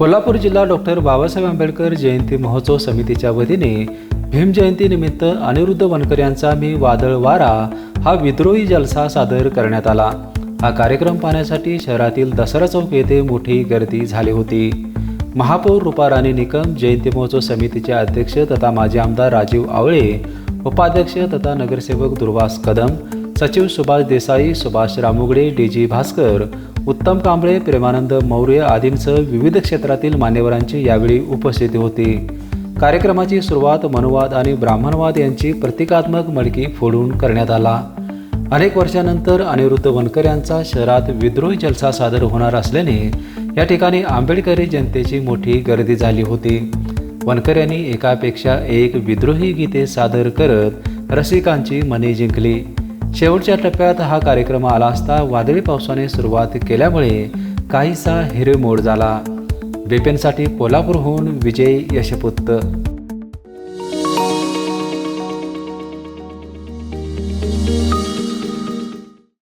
कोल्हापूर जिल्हा डॉक्टर बाबासाहेब आंबेडकर जयंती महोत्सव समितीच्या वतीने भीम जयंतीनिमित्त अनिरुद्ध वनकर यांचा मी वादळ वारा हा विद्रोही जलसा सादर करण्यात आला। हा कार्यक्रम पाहण्यासाठी शहरातील दसरा चौक येथे मोठी गर्दी झाली होती। महापौर रूपा राणी निकम, जयंती महोत्सव समितीचे अध्यक्ष तथा माजी आमदार राजीव आवळे, उपाध्यक्ष तथा नगरसेवक दुर्वास कदम, सचिव सुभाष देसाई, सुभाष रामुगडे, डीजी भास्कर, उत्तम कांबळे, प्रेमानंद मौर्य आदींसह विविध क्षेत्रातील मान्यवरांची यावेळी उपस्थिती होती। कार्यक्रमाची सुरुवात मनुवाद आणि ब्राह्मणवाद यांची प्रतिकात्मक मडकी फोडून करण्यात आला। अनेक वर्षांनंतर अनिरुद्ध वनकर यांचा शहरात विद्रोही जलसा सादर होणार असल्याने या ठिकाणी आंबेडकरी जनतेची मोठी गर्दी झाली होती। वनकर यांनी एकापेक्षा एक विद्रोही गीते सादर करत रसिकांची मने जिंकली। शेवटच्या टप्प्यात हा कार्यक्रम आला असता वादळी पावसाने सुरुवात केल्यामुळे काहीसा हिरमोड झाला। बीपीएनसाठी कोल्हापूरहून विजय यशपुत्त।